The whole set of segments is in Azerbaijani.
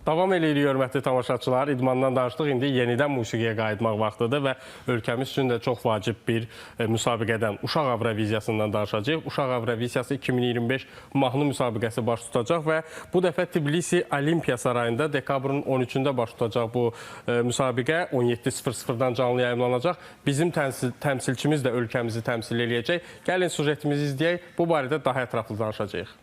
Davam eləyirik, hörmətli tamaşaçılar. İdmandan danışdıq, indi yenidən musiqiyə qayıtmaq vaxtıdır və ölkəmiz üçün də çox vacib bir müsabiqədən, Uşaq Avroviziyasından danışacağıq. Uşaq Avroviziyası 2025 mahnı müsabiqəsi baş tutacaq və bu dəfə Tbilisi Olimpiya Sarayında dekabrın 13-də baş tutacaq bu müsabiqə 17:00-dan canlı yayımlanacaq. Bizim təmsilçimiz də ölkəmizi təmsil eləyəcək. Gəlin sujetimizi izləyək, bu barədə daha ətraflı danışacağıq.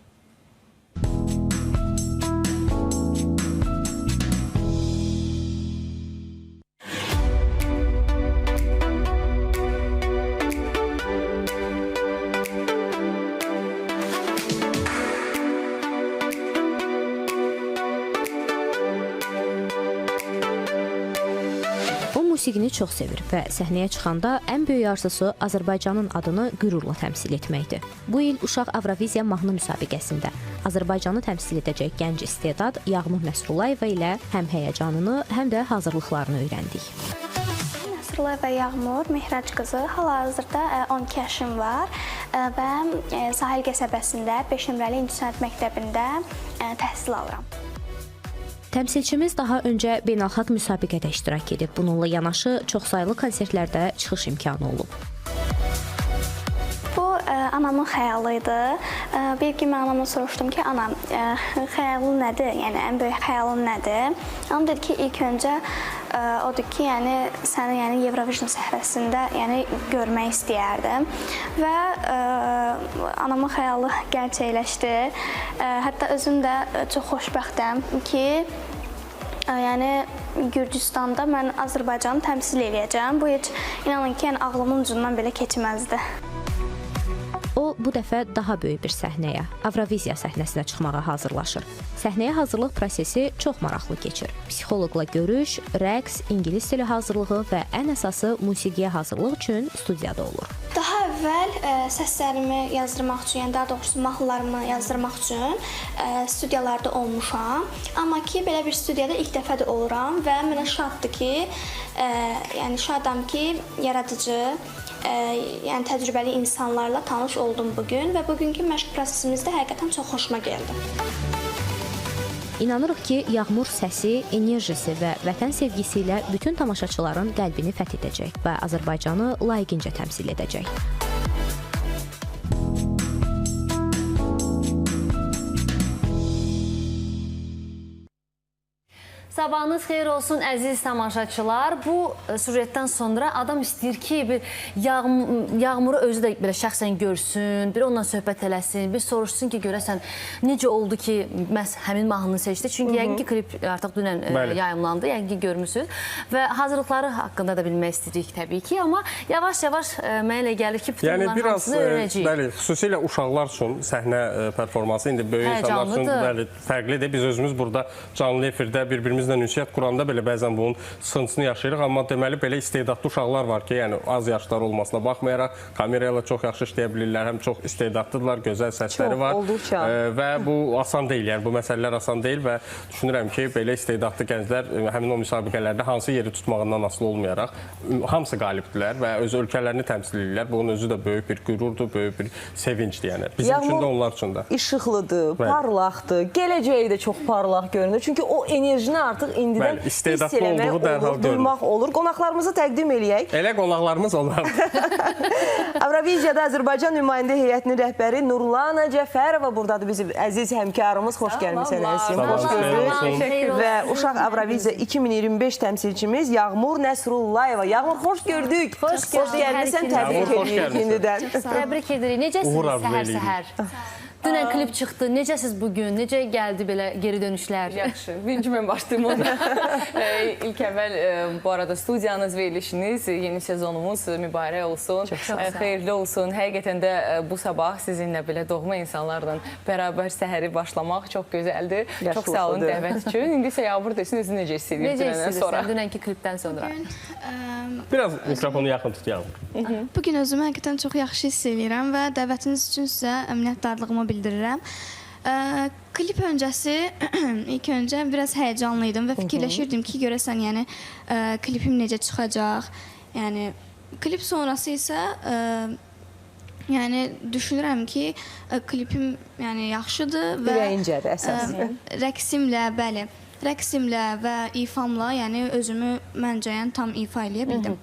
Musiqini çox sevir və səhnəyə çıxanda ən böyük arzusu Azərbaycanın adını qürurla təmsil etməkdir. Bu il Uşaq Avroviziya mahnı müsabiqəsində Azərbaycanı təmsil edəcək gənc istedad Yağmur Nəsrullayeva ilə həm həyəcanını, həm də hazırlıqlarını öyrəndik. Nəsrullayeva Yağmur, Mehrac qızı, hal-hazırda 12 yaşım var və Sahil qəsəbəsində 5 nömrəli İncəsənət məktəbində təhsil alıram. Təmsilçimiz daha öncə beynəlxalq müsabiqədə iştirak edib. Bununla yanaşı çoxsaylı konsertlərdə çıxış imkanı olub. Bu anamın xəyalı idi. Bir gün mən anamdan soruşdum ki, anam, xəyalın nədir? Yəni ən böyük xəyalın nədir? Anam dedi ki, ilk öncə odur ki, yəni səni Eurovision səhrəsində görmək istəyərdim və anamın xəyalı gerçəkləşdi. Hətta özüm də çox xoşbəxtəm ki, Gürcüstanda mən Azərbaycanı təmsil edəcəm. Bu heç inanın ki, ağlımın ucundan belə keçməzdi. O, bu dəfə daha böyük bir səhnəyə, Avroviziya səhnəsinə çıxmağa hazırlaşır. Səhnəyə hazırlıq prosesi çox maraqlı keçir. Psixoloqla görüş, rəqs, ingilis dili hazırlığı və ən əsası musiqiyə hazırlıq üçün studiyada olur. Daha əvvəl səslərimi yazdırmaq üçün, daha doğrusu mahnılarımı yazdırmaq üçün studiyalarda olmuşam. Amma ki, belə bir studiyada ilk dəfə də oluram və mənə şadam ki, yaradıcı, təcrübəli insanlarla tanış oldum bugün və bugünkü məşq prosesimizdə həqiqətən çox xoşuma gəldi. İnanırıq ki, Yağmur səsi, enerjisi və vətən sevgisi ilə bütün tamaşaçıların qəlbini fəth edəcək və Azərbaycanı layiqincə təmsil edəcək. Sabahınız xeyir olsun əziz tamaşaçılar. Bu sujetdən sonra adam istəyir ki, bir Yağmuru özü də belə şəxsən görsün, bir onunla söhbət eləsin, bir soruşsun ki, görəsən necə oldu ki, məhz həmin mahnını seçdi. Çünki yəqin ki, klip artıq dünən yayımlandı, yəqin ki, görmüsünüz. Və hazırlıqları haqqında da bilmək istəyirik təbii ki, amma yavaş-yavaş mənə elə gəlir ki, bütün bunların hamısını öyrənəcəyik. Bəli, xüsusilə uşaqlar üçün səhnə performansı indi böyük insanlar üçün fərqlidir. Biz özümüz burada canlı efirdə bir-birimizlə ünsiyyət quranda belə bəzən bunun sıxıntısını yaşayırıq. Amma deməli, belə istedadlı uşaqlar var ki, yəni az yaşlar olmasına baxmayaraq, kamerayla çox yaxşı işləyə bilirlər, həm çox istedadlıdırlar, gözəl səsləri var. Və bu asan deyil, yəni bu məsələlər asan deyil və düşünürəm ki, belə istedadlı gənclər həmin o müsabiqələrdə hansı yeri tutmağından asılı olmayaraq hamısı qalibdirlər və öz ölkələrini təmsil edirlər. Bunun özü də böyük bir qürurdur, böyük bir sevincdir, yəni. Bizim üçün də, onlar üçün də. İşıqlıdır, parlaqdır, gələcəyi də çox parlaq görünür. Çünki o enerjini artıq indidən hiss eləmək olur, duymaq olur. Qonaqlarımızı təqdim eləyək. Elə qonaqlarımız onlar. Avroviziyada Azərbaycan nümayəndə heyətinin rəhbəri Nurlana Cəfərova buradadır, bizim əziz həmkarımız. Xoş gəlmişsən əzizim. Xoş gördük. Və Uşaq Avroviziya 2025 təmsilçimiz Yağmur Nəsrullayeva. Yağmur, xoş gördük. Xoş gəlmişsən, təbrik edirik indidən. Təbrik edirik. Necəsiniz səhər-səhər? Dünən klip çıxdı. Necəsiz bugün? Necə gəldi belə geri dönüşlər? Yaxşı. Birinci mən başlayayım ona. İlk əvvəl bu arada studiyanız, verilişiniz, yeni sezonumuz mübarək olsun. Xeyirli olsun. Həqiqətən də bu sabah sizinlə belə doğma insanlarla bərabər səhəri başlamaq çox gözəldir. Çox sağ olun dəvət üçün. İndi isə Yağmur desin, özü necə hiss edir dünəndən sonra? Necə dünənki klipdən sonra? Biraz mikrofonu yaxın tut, Yağmur. Bugün özümü həqiqətən çox yaxşı hiss edirəm və dəvətiniz üçün sizə minnətdarlığımı bildirirəm. Klip öncəsi ilk öncə biraz həyəcanlı idim və fikirləşirdim ki, görəsən klipim necə çıxacaq. Yəni klip sonrası isə düşünürəm ki, klipim yaxşıdır və ürəyincədir əsas. Rəqsimlə, bəli, rəqsimlə və ifamla, yəni özümü məncə yəni tam ifa eləyə bildim.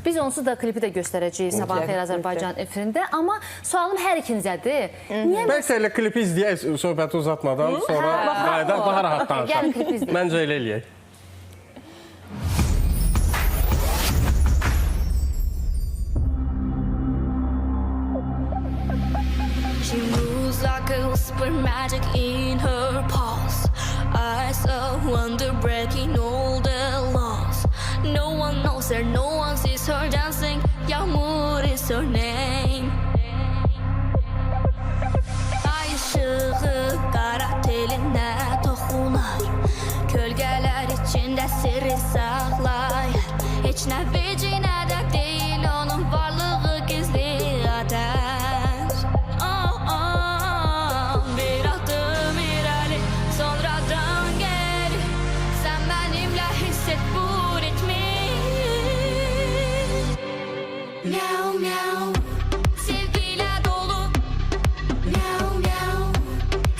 Biz onsuz da klipi də göstərəcəyik Sabah Xeyir Azərbaycan efirində. Amma sualım hər ikinizədir. Niyə Bəlkə elə klipi izləyək, söhbəti uzatmadan, sonra qayıdaq, daha rahat Gəlin klipi danışaq. izləyək. Məncə elə eləyək. She moves like a whisper, magic in her paws. Eyes of wonder, breaking all the laws. No one knows her, no one sees her dancing. Yağmur is her name. Ay ışığı qara telinə toxunar. Kölgələr içində sirri saxlayır. Heç nə vecinə də deyil onun varlığı gizli ateş. Bir adım irəli, sonradan geri. Sən mənimlə hiss et bu ritmi. Miau miau, sevgilə dolu. Miau miau,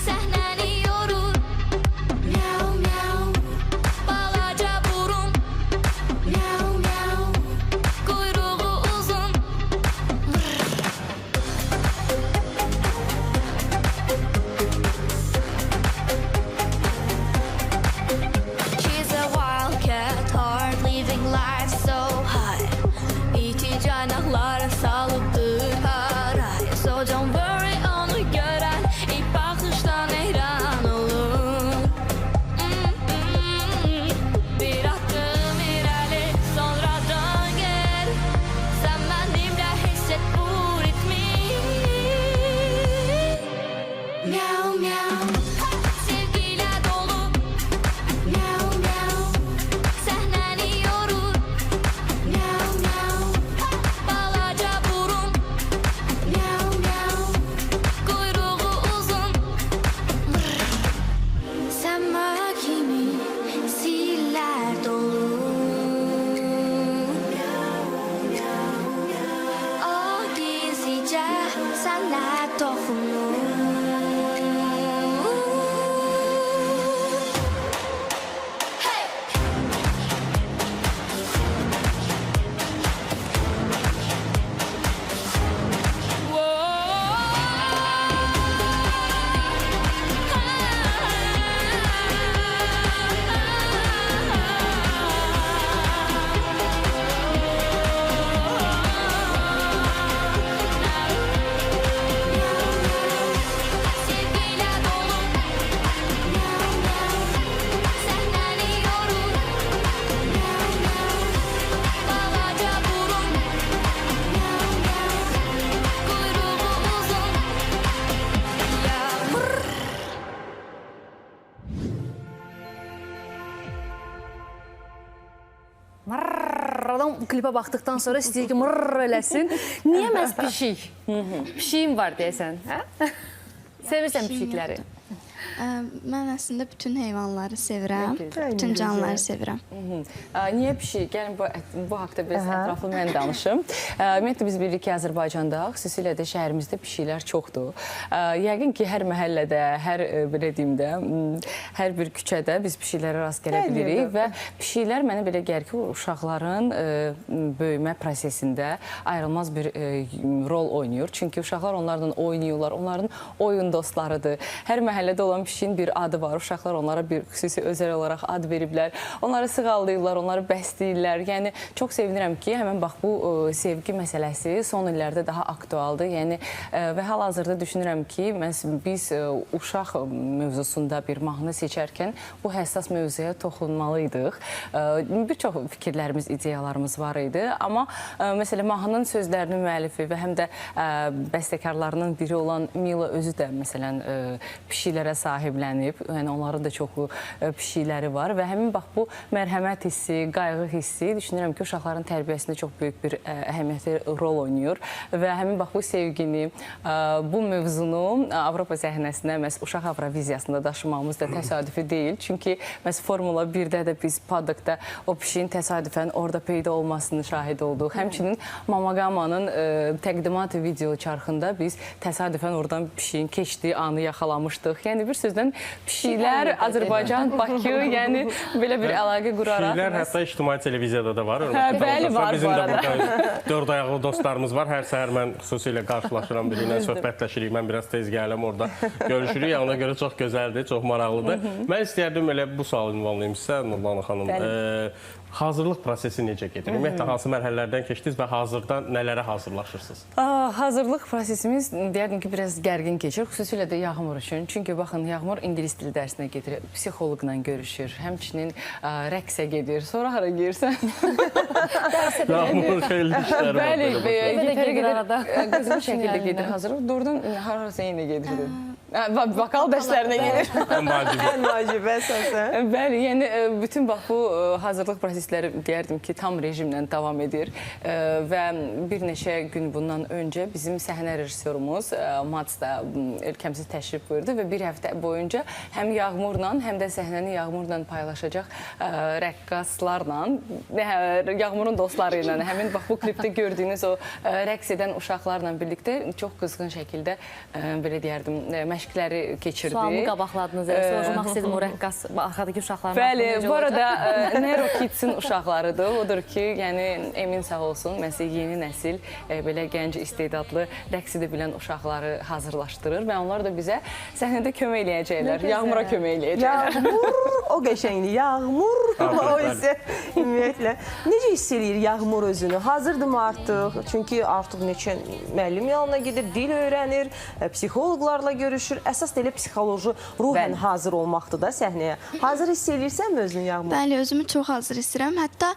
səhnəni yorur. Miau miau, balaca burun. Miau miau, quyruğu uzun. She's a wildcat heart, living life so high. İti canaklara salıptır haraya. So don't worry, onu gören ilk bakıştan heyran olur. Bir adım irəli, sonradan geri. Sen benimle hisset bu ritmi. Miau miau, sevgiyle dolu. Miau miau, səhnəni yorur. Miau miau, balaca burun. Miau miau, quyruğu uzun. Səma kimi sillər dolu. O gizlicə sənə toxunur. Hey! Sevgiyle dolu. Miau miau, səhnəni yorur. Miau miau, balaca burun. Miau miau, quyruğu uzun. Yağmur. Adam klipə baxdıqdan sonra istəyir ki, mırr eləsin. Niyə məhz pişik? Pişiyim var deyəsən, hə? Sevirsən pişikləri? Mən əslində bütün heyvanları sevirəm, bütün canlıları sevirəm. Niyə pişik? Gəlin bu haqda biraz ətraflı mən danışım. Ümumiyyətlə biz bilirik ki, Azərbaycanda, xüsusilə də şəhərimizdə pişiklər çoxdur. Yəqin ki, hər məhəllədə, hər belə deyim də, hər bir küçədə biz pişiklərə rast gələ bilirik və pişiklər mənə belə gəlir ki, uşaqların böyümə prosesində ayrılmaz bir rol oynayır. Çünki uşaqlar onlarla oynayırlar, onların oyun dostlarıdır. Hər məhəllədə olan pişiyin bir adı var. Uşaqlar onlara bir xüsusi özəl olaraq ad veriblər. Onları sığallayırlar, onları bəsləyirlər. Yəni, çox sevinirəm ki, həmən bax bu sevgi məsələsi son illərdə daha aktualdır. Yəni, və hal-hazırda düşünürəm ki, biz uşaq mövzusunda bir mahnı seçərkən bu həssas mövzuya toxunmalıydıq. Bir çox fikirlərimiz, ideyalarımız var idi. Amma, məsələn, mahnının sözlərinin müəllifi və həm də bəstəkarlarının biri olan Mila özü də, məsələn, pişiklərə sahiblənib. Yəni, onların da çoxu pişikləri var və həmin bax bu mərhəmət hissi, qayğı hissi düşünürəm ki, uşaqların tərbiyəsində çox böyük bir əhəmiyyətli rol oynayır və həmin bax bu sevgini, bu mövzunu Avropa səhnəsinə məhz uşaq Avroviziyasında daşımamız da təsadüfi deyil. Çünki məhz Formula 1-də də biz Paddockda o pişiyin təsadüfən orada peyda olmasını şahid olduq. Həmçinin Mamagamanın təqdimat video çarxında biz təsadüfən oradan pişiyin keçdiyi anı yaxalamışdıq. Yəni bir sözdən pişiklər, Azərbaycan, Bakı, yəni belə bir əlaqə quraraq. Pişiklər hətta ictimai televiziyada da var. Bəli, var bizim də burada 4 ayaqlı dostlarımız var. Hər səhər mən xüsusilə qarşılaşıram biri ilə söhbətləşirik. Mən biraz tez gələm orada görüşürük. Ona görə çox gözəldir, çox maraqlıdır. Mən istəyərdim elə bu sualı ünvanlayım sizə Nurlan xanım. Hazırlıq prosesi necə gedir? Ümumiyyətlə, hansı mərhələlərdən keçdiniz və hazırda nələrə hazırlaşırsınız? Hazırlıq prosesimiz deyərdim ki, biraz gərgin keçir, xüsusilə də Yağmur üçün. Çünki baxın, Yağmur ingilis dili dərsinə gedir, psixoloqla görüşür, həmçinin rəqsə gedir. Sonra hara girsən? Yağmur xeyli işləri var. Bəli, yetəri qədər qızıl şəkildə gedir hazırlıq. Doğrudan harasa yenə gedirdi. Vokal dərslərinə gedir. Ən vacibə əsasən. Bəli, yəni bütün bax bu hazırlıq prosesləri deyərdim ki, tam rejimlə davam edir və bir neçə gün bundan öncə bizim səhnə rejissorumuz Mats da ölkəmizə təşrif buyurdu və bir həftə boyunca həm Yağmurla, həm də səhnəni Yağmurla paylaşacaq rəqqaslarla, Yağmurun dostları ilə, həmin bax bu klipdə gördüyünüz o rəqs edən uşaqlarla birlikdə çox qızğın şəkildə belə deyərdim məşqləri keçirdi. Sualımı qabaqladınız, soruşmaq istədim o rəqqas arxadakı uşaqlarına. Bəli, bu arada Nero Kids'in uşaqlarıdır. Odur ki, yəni Emin sağ olsun, məsələn, yeni nəsil belə gənc istedadlı rəqs edə bilən uşaqları hazırlaşdırır və onlar da bizə səhnədə kömək eləyəcəklər. Yağmura kömək eləyəcəklər. Yağmur, o qəşəngli Yağmur, o isə ümumiyyətlə. Necə hiss eləyir Yağmur özünü? Hazırdırmı artıq? Çünki artıq neçə müəllim yanına gedir, dil öyrənir, psixoloqlarla görüşür. Əsas da elə psixoloji ruhən hazır olmaqdır da səhnəyə. Hazır hiss edirsənmi özünü Yağmur? Bəli, özümü çox hazır istəyirəm. Hətta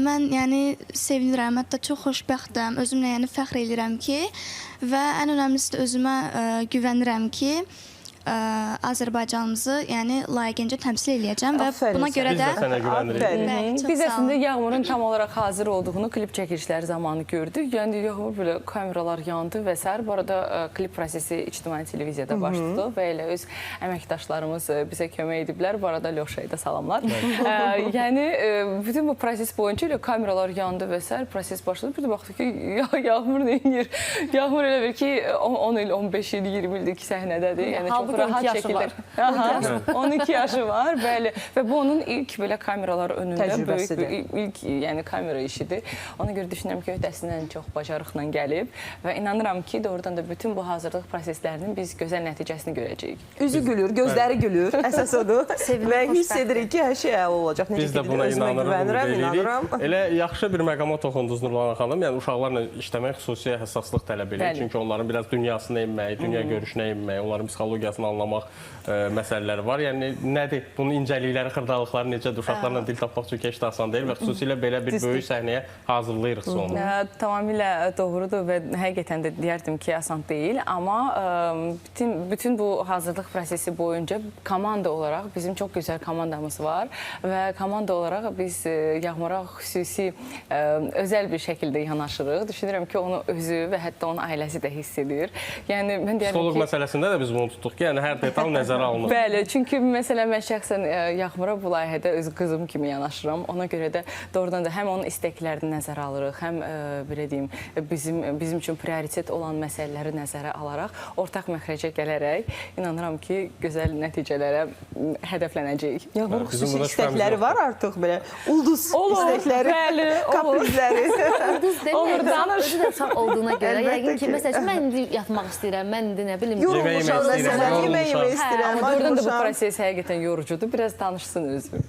mən yəni sevinirəm, hətta çox xoşbəxtəm. Özümlə yəni fəxr edirəm ki və ən önəmlisi də özümə güvənirəm ki Azərbaycanımızı yəni layiqincə təmsil eləyəcəm və buna görə də biz də sənə güvənirik. Biz əslində Yağmurun tam olaraq hazır olduğunu klip çəkilişləri zamanı gördük. Yəni Yağmur belə kameralar yandı və sair. Bu arada klip prosesi ictimai televiziyada başladı və elə öz əməkdaşlarımız bizə kömək ediblər. Bu arada Lyoşaya da salamlar. Yəni bütün bu proses boyunca elə kameralar yandı və sair. Proses başladı. Bir də baxdı ki, Yağmur nə edir? Yağmur elə bir ki 10 il, 15 il, 20 ildir ki səhnədədir. Yəni çox rahat şəkildə 12 yaşı var, bəli. Və bu onun ilk belə kameralar önündə böyük ilk yəni kamera işidir. Ona görə düşünürəm ki, öhdəsindən çox bacarıqla gəlib və inanıram ki, doğrudan da bütün bu hazırlıq proseslərinin biz gözəl nəticəsini görəcəyik. Üzü gülür, gözləri gülür, əsas odur. Və hiss edirik ki, hər şey əla olacaq. Biz də buna inanırıq. Elə yaxşı bir məqama toxundunuz Nurlan xanım. Yəni uşaqlarla işləmək xüsusi həssaslıq tələb edir. Çünki onların biraz dünyasına inmək, dünya görüşünə inmək, onların psixologiyasını anlamaq məsələləri var. Yəni nədir? Bunun incəlikləri, xırdalıqları necədir? Uşaqlarla dil tapmaq üçün heç də asan deyil və xüsusilə belə bir böyük səhnəyə hazırlayırıq onu. Tamamilə doğrudur və həqiqətən də deyərdim ki, asan deyil. Amma bütün bu hazırlıq prosesi boyunca komanda olaraq bizim çox gözəl komandamız var və komanda olaraq biz Yağmura xüsusi özəl bir şəkildə yanaşırıq. Düşünürəm ki, onu özü və hətta onun ailəsi də hiss edir. Yəni mən deyərdim ki, psixoloq məsələsində də biz bunu tutduq ki, yəni hər detal nəzərə alınır. Bəli, çünki məsələn mən şəxsən Yağmura bu layihədə öz qızım kimi yanaşıram. Ona görə də doğrudan da həm onun istəklərini nəzərə alırıq, həm belə deyim, bizim üçün prioritet olan məsələləri nəzərə alaraq ortaq məxrəcə gələrək inanıram ki, gözəl nəticələrə hədəflənəcəyik. Yağmur xüsusi istəkləri var artıq belə ulduz istəkləri, kaprizləri. Ulduz deməyək, özü də uşaq olduğuna görə. Yəqin ki, məsələn, mən indi yatmaq istəyirəm, mən indi nə bilim, yemək istəyirəm. Doğrudan da bu proses həqiqətən yorucudur. Biraz danışsın özü.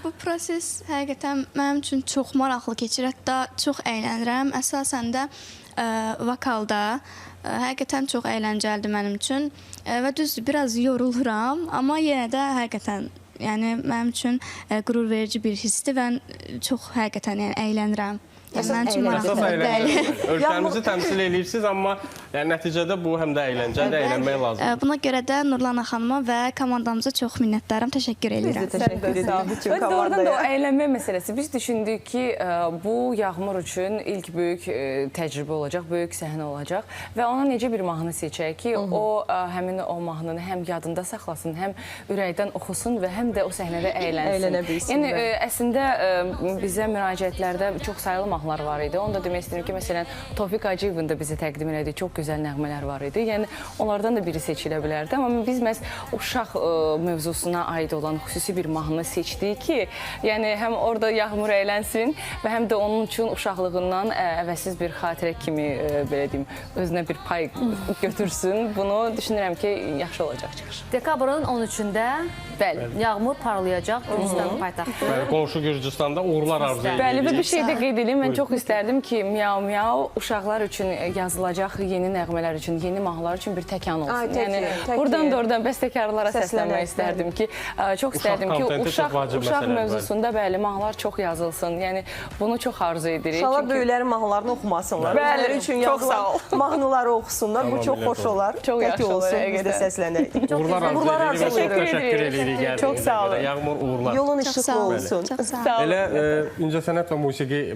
Bu proses həqiqətən mənim üçün çox maraqlı keçir. Hətta çox əylənirəm. Əsasən də vokalda həqiqətən çox əyləncəlidir mənim üçün. Və düzdür, biraz yoruluram, amma yenə də həqiqətən yəni mənim üçün qürur verici bir hissdir və çox həqiqətən əylənirəm. Əsas əyləncədir. Ölkəmizi təmsil edirsiniz, amma nəticədə bu həm də əylənəcədir, əylənmək lazımdır. Buna görə də Nurlan xanıma və komandamıza çox minnətdaram, təşəkkür edirəm. Biz də təşəkkür edirik bütün komandaya. Doğrudan da o əylənmə məsələsi. Biz düşündük ki, bu Yağmur üçün ilk böyük təcrübə olacaq, böyük səhnə olacaq və ona necə bir mahnı seçək ki, o həmin o mahnını həm yadında saxlasın, həm ürəkdən oxusun və həm də o səhnədə əylənsin. Yəni, əslində bizə müraciətlərdə çox sayılı mahnılar mahnılar var idi. Onu da demək istəyirəm ki, məsələn, Tofiq Hacıyevin də bizi təqdim elədiyi çox gözəl nəğmələr var idi. Yəni, onlardan da biri seçilə bilərdi. Amma biz məhz uşaq mövzusuna aid olan xüsusi bir mahnı seçdik ki, yəni həm orada Yağmur əylənsin və həm də onun üçün uşaqlığından əvəzsiz bir xatirə kimi, belə deyim, özünə bir pay götürsün. Bunu düşünürəm ki, yaxşı olacaq çıxış. Dekabrın 13-də Yağmur parlayacaq Gürcüstanın paytaxtı. Qonşu Gürcüstanda uğurlar arzu edirik. Bəli, və bir şey də qeyd edeyim. Mən çox istərdim ki, Miau uşaqlar üçün yazılacaq yeni nəğmələr üçün, yeni mahnılar üçün bir təkan olsun. Yəni, buradan da oradan bəstəkarlara səslənmək istərdim ki, çox istərdim ki, uşaq mövzusunda bəli, mahnılar çox yazılsın. Yəni, bunu çox arzu edirik. İnşallah böyüklərin mahnılarını oxumasınlar. Bəli, üçün yazılan mahnıları oxusunlar. Bu çox xoş olar. Çox yaxşı olur. Biz də səslənək. Uğurlar arzu edirik və təşəkkür edirik. Çok sağ olun. Yağmur uğurlar. Yolun işıqlı olsun. Sağ olun. Elə incəsənət və musiqi